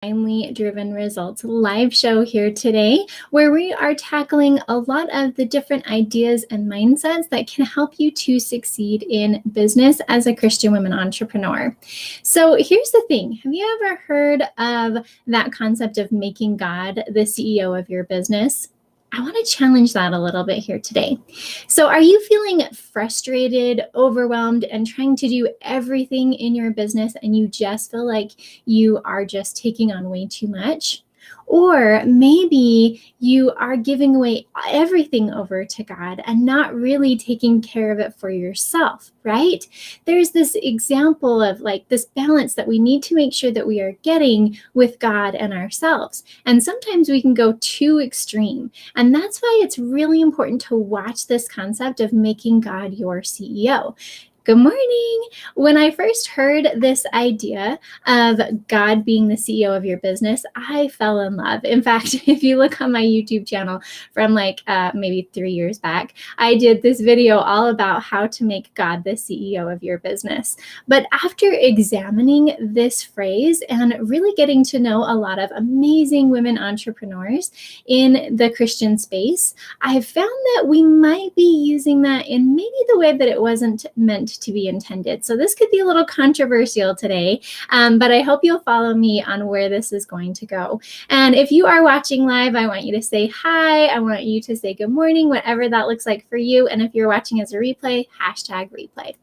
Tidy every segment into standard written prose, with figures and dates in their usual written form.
Divinely Driven Results live show here today, where we are tackling a lot of the different ideas and mindsets that can help you to succeed in business as a Christian women entrepreneur. So here's the thing. Have you ever heard of that concept of making God the CEO of your business? I want to challenge that a little bit here today. So are you feeling frustrated, overwhelmed, and trying to do everything in your business and you just feel like you are just taking on way too much? Or maybe you are giving away everything over to God and not really taking care of it for yourself, right? There's this example of like this balance that we need to make sure that we are getting with God and ourselves. And sometimes we can go too extreme. And that's why it's really important to watch this concept of making God your CEO. Good morning. When I first heard this idea of God being the CEO of your business, I fell in love. In fact, if you look on my YouTube channel from maybe 3 years back, I did this video all about how to make God the CEO of your business. But after examining this phrase and really getting to know a lot of amazing women entrepreneurs in the Christian space, I've found that we might be using that in maybe the way that it wasn't meant to be intended. So this could be a little controversial today, but I hope you'll follow me on where this is going to go. And if you are watching live, I want you to say hi. I want you to say good morning, whatever that looks like for you. And if you're watching as a replay, #replay.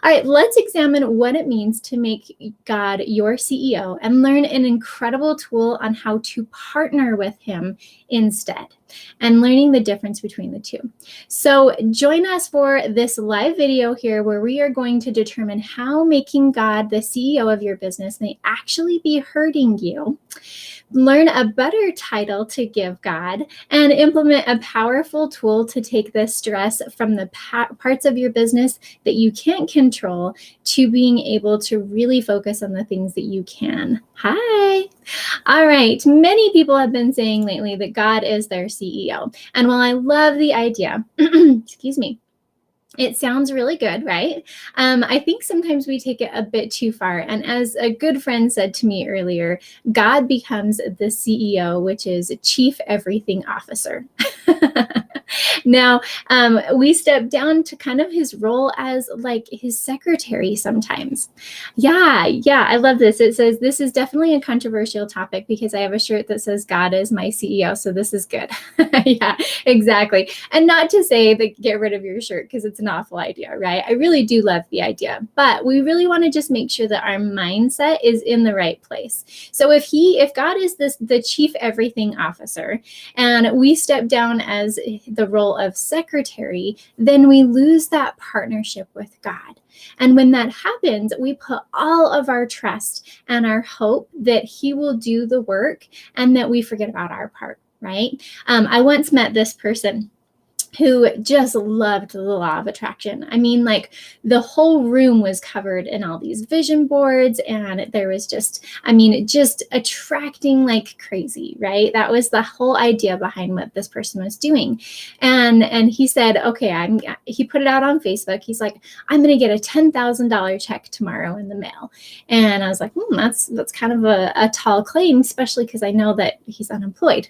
All right, let's examine what it means to make God your CEO and learn an incredible tool on how to partner with him instead and learning the difference between the two. So join us for this live video here where we are going to determine how making God the CEO of your business may actually be hurting you, learn a better title to give God, and implement a powerful tool to take the stress from the parts of your business that you can't control to being able to really focus on the things that you can. Hi. All right. Many people have been saying lately that God is their CEO. And while I love the idea, excuse me, it sounds really good, right? I think sometimes we take it a bit too far. And as a good friend said to me earlier, God becomes the CEO, which is Chief Everything Officer. Now, we step down to kind of his role as like his secretary sometimes. Yeah, I love this. It says, this is definitely a controversial topic because I have a shirt that says God is my CEO. So this is good. Yeah, exactly. And not to say that get rid of your shirt because it's an awful idea, right? I really do love the idea, but we really want to just make sure that our mindset is in the right place. So if God is the Chief Everything Officer and we step down as the role of secretary, then we lose that partnership with God. And when that happens, we put all of our trust and our hope that he will do the work and that we forget about our part, right? I once met this person who just loved the law of attraction. I mean, like the whole room was covered in all these vision boards and there was just attracting like crazy, right? That was the whole idea behind what this person was doing. And he said, okay, he put it out on Facebook. He's like, I'm going to get a $10,000 check tomorrow in the mail. And I was like, that's kind of a tall claim, especially because I know that he's unemployed.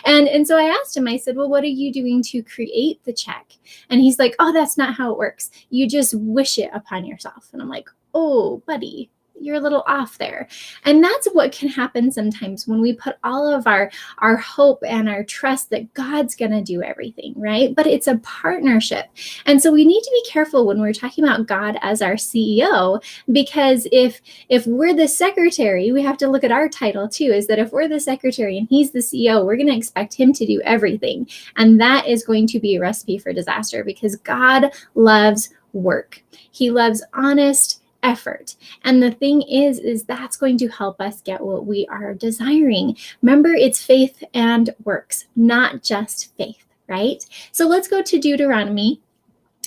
And so I asked him, I said, well, what are you doing to create the check? And he's like, oh, that's not how it works. You just wish it upon yourself. And I'm like, oh, buddy, you're a little off there. And that's what can happen sometimes when we put all of our hope and our trust that God's going to do everything, right? But it's a partnership. And so we need to be careful when we're talking about God as our CEO, because if we're the secretary, we have to look at our title too, is that if we're the secretary and he's the CEO, we're going to expect him to do everything. And that is going to be a recipe for disaster because God loves work. He loves honest effort. And the thing is that's going to help us get what we are desiring. Remember, it's faith and works, not just faith, right? So let's go to Deuteronomy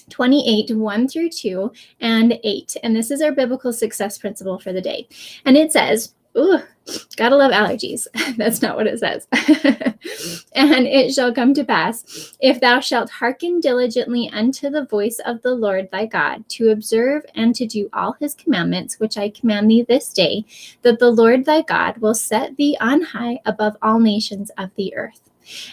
28, 1-2 and 8. And this is our biblical success principle for the day. And it says, Ooh, gotta love allergies. That's not what it says. And it shall come to pass, if thou shalt hearken diligently unto the voice of the Lord thy God, to observe and to do all his commandments, which I command thee this day, that the Lord thy God will set thee on high above all nations of the earth.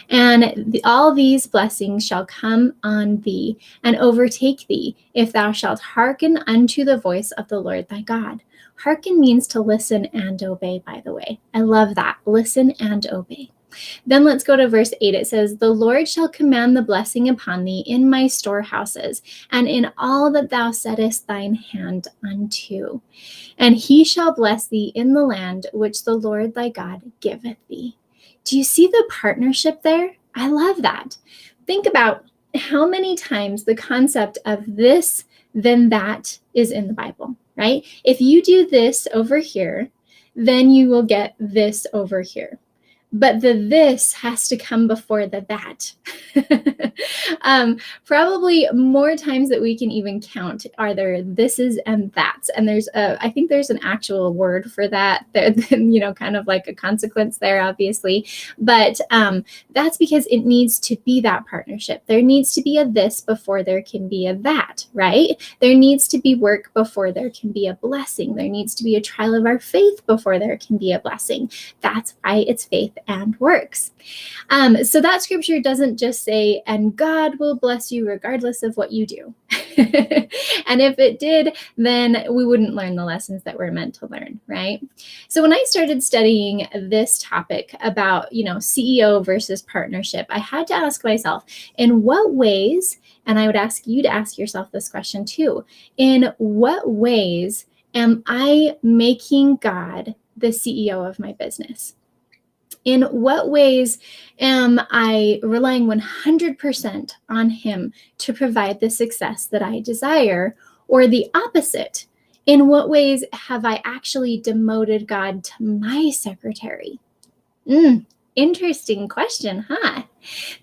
And all these blessings shall come on thee and overtake thee, if thou shalt hearken unto the voice of the Lord thy God. Hearken means to listen and obey, by the way. I love that. Listen and obey. Then let's go to verse 8. It says, the Lord shall command the blessing upon thee in my storehouses, and in all that thou settest thine hand unto. And he shall bless thee in the land which the Lord thy God giveth thee. Do you see the partnership there? I love that. Think about how many times the concept of this, then that is in the Bible, right? If you do this over here, then you will get this over here. But the this has to come before the that. Probably more times that we can even count are there thises and that's. And I think there's an actual word for that. There, kind of like a consequence there, obviously. But that's because it needs to be that partnership. There needs to be a this before there can be a that, right? There needs to be work before there can be a blessing. There needs to be a trial of our faith before there can be a blessing. That's why it's faith and works. So that scripture doesn't just say, and God will bless you regardless of what you do. And if it did, then we wouldn't learn the lessons that we're meant to learn, right? So when I started studying this topic about, CEO versus partnership, I had to ask myself, in what ways, and I would ask you to ask yourself this question too, in what ways am I making God the CEO of my business? In what ways am I relying 100% on him to provide the success that I desire? Or the opposite, in what ways have I actually demoted God to my secretary? Interesting question, huh?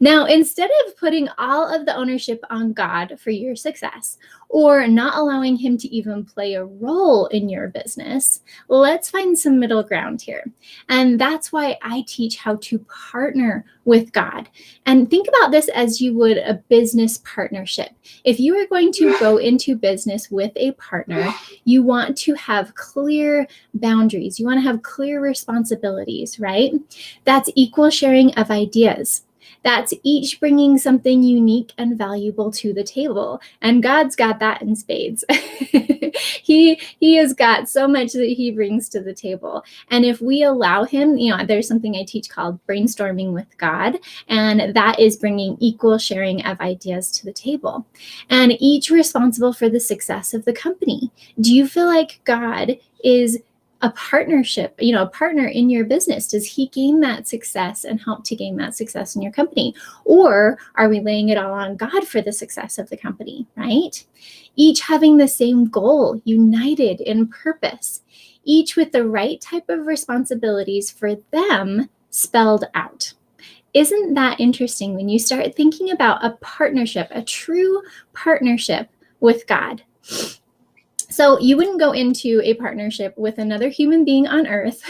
Now, instead of putting all of the ownership on God for your success, or not allowing him to even play a role in your business, let's find some middle ground here. And that's why I teach how to partner with God. And think about this as you would a business partnership. If you are going to go into business with a partner, you want to have clear boundaries. You want to have clear responsibilities, right? That's equal sharing of ideas. That's each bringing something unique and valuable to the table. And God's got that in spades. He has got so much that he brings to the table. And if we allow him, there's something I teach called brainstorming with God. And that is bringing equal sharing of ideas to the table. And each responsible for the success of the company. Do you feel like God is a partnership, a partner in your business? Does he gain that success and help to gain that success in your company? Or are we laying it all on God for the success of the company, right? Each having the same goal, united in purpose, each with the right type of responsibilities for them spelled out. Isn't that interesting when you start thinking about a partnership, a true partnership with God? So you wouldn't go into a partnership with another human being on earth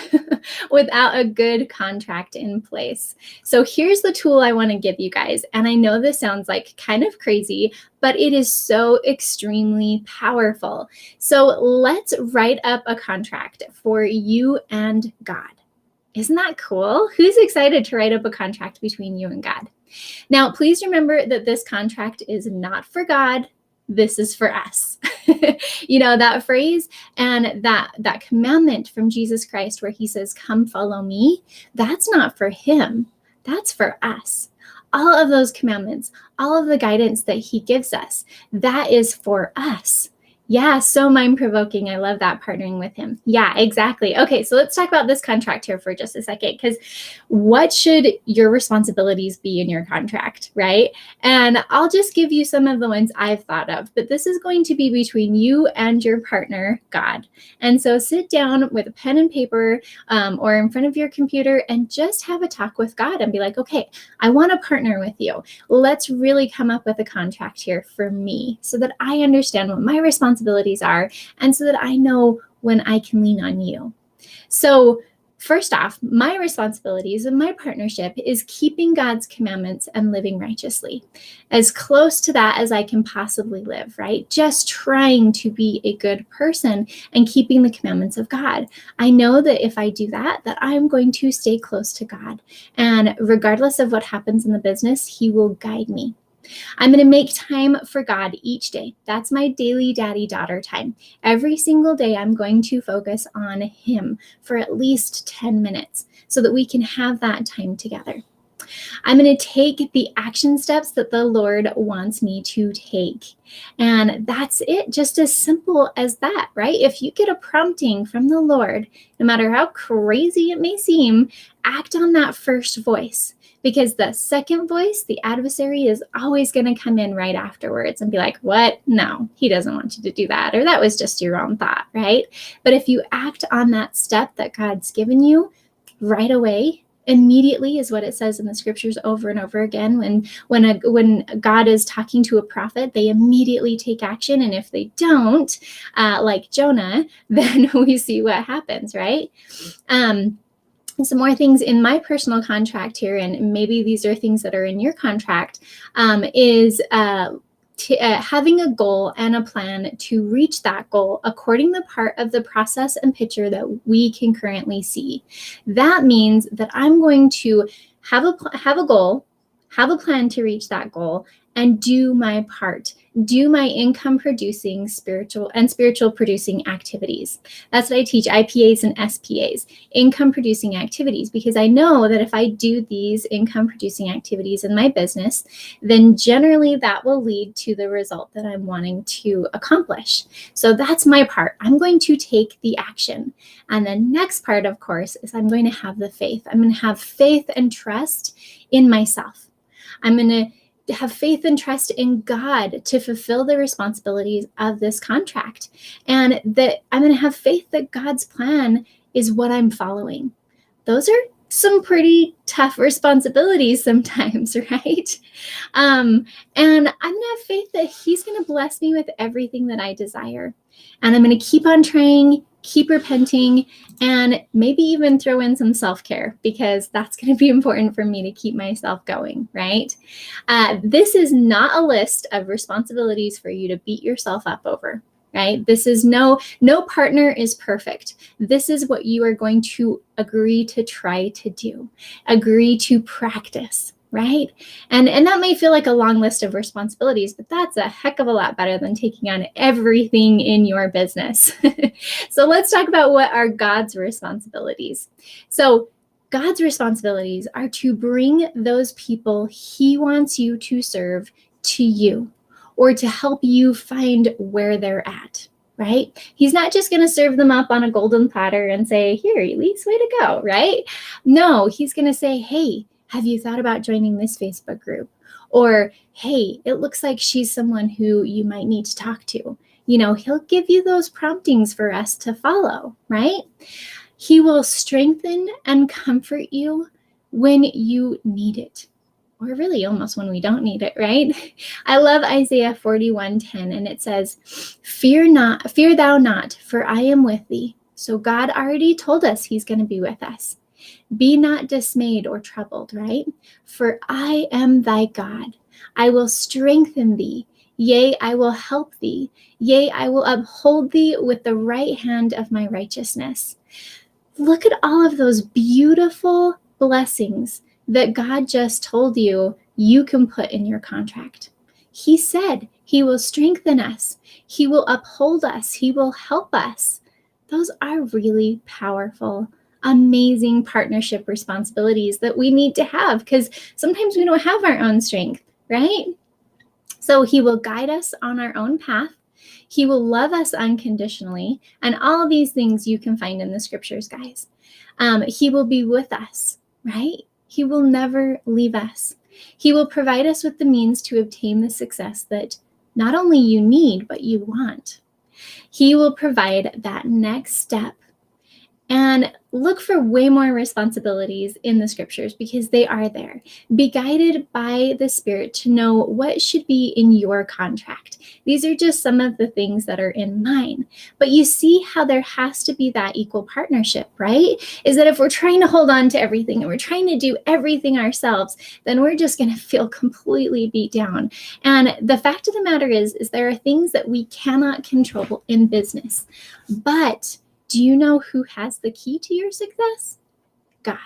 without a good contract in place. So here's the tool I want to give you guys. And I know this sounds like kind of crazy, but it is so extremely powerful. So let's write up a contract for you and God. Isn't that cool? Who's excited to write up a contract between you and God? Now, please remember that this contract is not for God. This is for us. That phrase and that commandment from Jesus Christ where he says, come follow me, that's not for him. That's for us. All of those commandments, all of the guidance that he gives us, that is for us. Yeah, so mind-provoking. I love that, partnering with him. Yeah, exactly. Okay, so let's talk about this contract here for just a second, because what should your responsibilities be in your contract, right? And I'll just give you some of the ones I've thought of, but this is going to be between you and your partner, God. And so sit down with a pen and paper or in front of your computer and just have a talk with God and be like, okay, I want to partner with you. Let's really come up with a contract here for me so that I understand what my responsibilities are, and so that I know when I can lean on you. So first off, my responsibilities and my partnership is keeping God's commandments and living righteously, as close to that as I can possibly live, right? Just trying to be a good person and keeping the commandments of God. I know that if I do that, that I'm going to stay close to God. And regardless of what happens in the business, He will guide me. I'm going to make time for God each day. That's my daily daddy-daughter time. Every single day, I'm going to focus on Him for at least 10 minutes so that we can have that time together. I'm going to take the action steps that the Lord wants me to take. And that's it, just as simple as that, right? If you get a prompting from the Lord, no matter how crazy it may seem, act on that first voice. Because the second voice, the adversary, is always going to come in right afterwards and be like, what? No, He doesn't want you to do that. Or that was just your own thought, right? But if you act on that step that God's given you right away, immediately is what it says in the scriptures over and over again. When God is talking to a prophet, they immediately take action. And if they don't, like Jonah, then we see what happens, right? Some more things in my personal contract here, and maybe these are things that are in your contract, is having a goal and a plan to reach that goal according to the part of the process and picture that we can currently see. That means that I'm going to have a goal, have a plan to reach that goal, and do my part. Do my income producing spiritual producing activities. That's what I teach, IPAs and SPAs, income producing activities, because I know that if I do these income producing activities in my business, then generally that will lead to the result that I'm wanting to accomplish. So that's my part. I'm going to take the action. And the next part, of course, is I'm going to have the faith. I'm going to have faith and trust in myself. I'm going to have faith and trust in God to fulfill the responsibilities of this contract. And that I'm going to have faith that God's plan is what I'm following. Those are some pretty tough responsibilities sometimes, right? And I'm going to have faith that He's going to bless me with everything that I desire. And I'm going to keep on trying, keep repenting, and maybe even throw in some self-care, because that's going to be important for me to keep myself going, right? This is not a list of responsibilities for you to beat yourself up over, right? This is no partner is perfect. This is what you are going to agree to try to do, agree to practice, right? And that may feel like a long list of responsibilities, but that's a heck of a lot better than taking on everything in your business. So let's talk about what are God's responsibilities. So God's responsibilities are to bring those people He wants you to serve to you, or to help you find where they're at, right? He's not just going to serve them up on a golden platter and say, here, Elise, way to go, right? No, He's going to say, hey, have you thought about joining this Facebook group? Or, hey, it looks like she's someone who you might need to talk to. You know, He'll give you those promptings for us to follow, right? He will strengthen and comfort you when you need it, or really almost when we don't need it, right? I love Isaiah 41:10, and it says, fear thou not, for I am with thee. So God already told us He's going to be with us. Be not dismayed or troubled, right? For I am thy God. I will strengthen thee. Yea, I will help thee. Yea, I will uphold thee with the right hand of my righteousness. Look at all of those beautiful blessings that God just told you can put in your contract. He said He will strengthen us. He will uphold us. He will help us. Those are really powerful, amazing partnership responsibilities that we need to have, because sometimes we don't have our own strength, right? So He will guide us on our own path. He will love us unconditionally. And all of these things you can find in the scriptures, guys. He will be with us, right? He will never leave us. He will provide us with the means to obtain the success that not only you need, but you want. He will provide that next step. And look for way more responsibilities in the scriptures because they are there. Be guided by the Spirit to know what should be in your contract. These are just some of the things that are in mine. But you see how there has to be that equal partnership, right? Is that if we're trying to hold on to everything and we're trying to do everything ourselves, then we're just going to feel completely beat down. And the fact of the matter is there are things that we cannot control in business. But do you know who has the key to your success? God.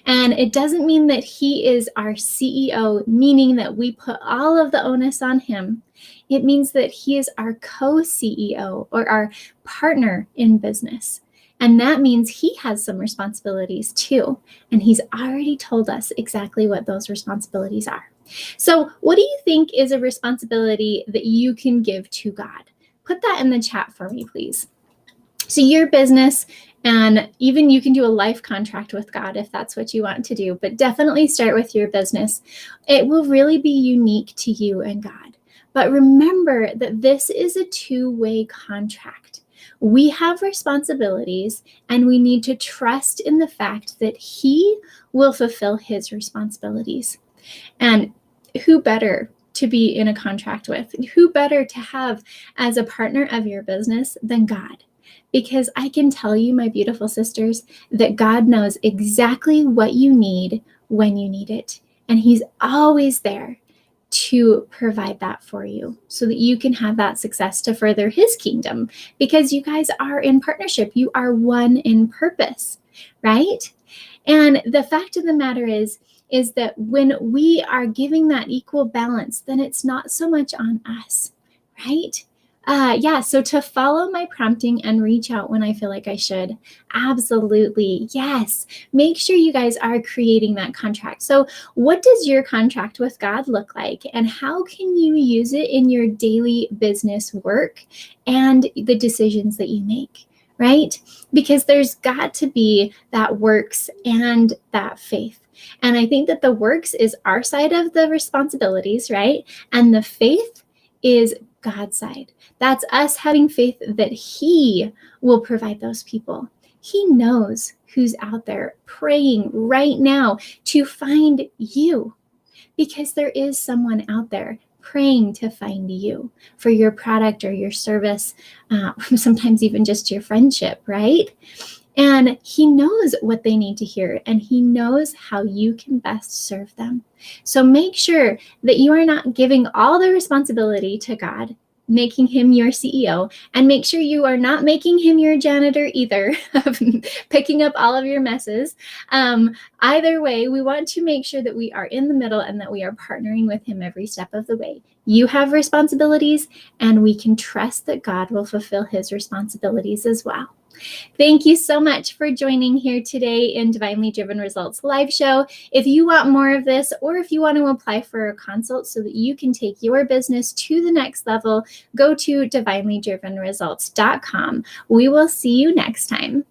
And it doesn't mean that he is our CEO, meaning that we put all of the onus on him. It means that he is our co-CEO or our partner in business. And that means he has some responsibilities too. And he's already told us exactly what those responsibilities are. So what do you think is a responsibility that you can give to God? Put that in the chat for me, please. So your business, and even you can do a life contract with God if that's what you want to do, but definitely start with your business. It will really be unique to you and God. But remember that this is a two-way contract. We have responsibilities, and we need to trust in the fact that he will fulfill his responsibilities. And who better to be in a contract with? Who better to have as a partner of your business than God? Because I can tell you, my beautiful sisters, that God knows exactly what you need when you need it. And he's always there to provide that for you so that you can have that success to further his kingdom. Because you guys are in partnership. You are one in purpose, right? And the fact of the matter is that when we are giving that equal balance, then it's not so much on us, right? So to follow my prompting and reach out when I feel like I should. Absolutely. Yes. Make sure you guys are creating that contract. So what does your contract with God look like? And how can you use it in your daily business work and the decisions that you make? Right? Because there's got to be that works and that faith. And I think that the works is our side of the responsibilities, right? And the faith is God's side. That's us having faith that he will provide those people. He knows who's out there praying right now to find you, because there is someone out there praying to find you for your product or your service, sometimes even just your friendship, right? And he knows what they need to hear, and he knows how you can best serve them. So make sure that you are not giving all the responsibility to God, making him your CEO, and make sure you are not making him your janitor either, picking up all of your messes. Either way, we want to make sure that we are in the middle and that we are partnering with him every step of the way. You have responsibilities, and we can trust that God will fulfill his responsibilities as well. Thank you so much for joining here today in Divinely Driven Results live show. If you want more of this, or if you want to apply for a consult so that you can take your business to the next level, go to divinelydrivenresults.com. We will see you next time.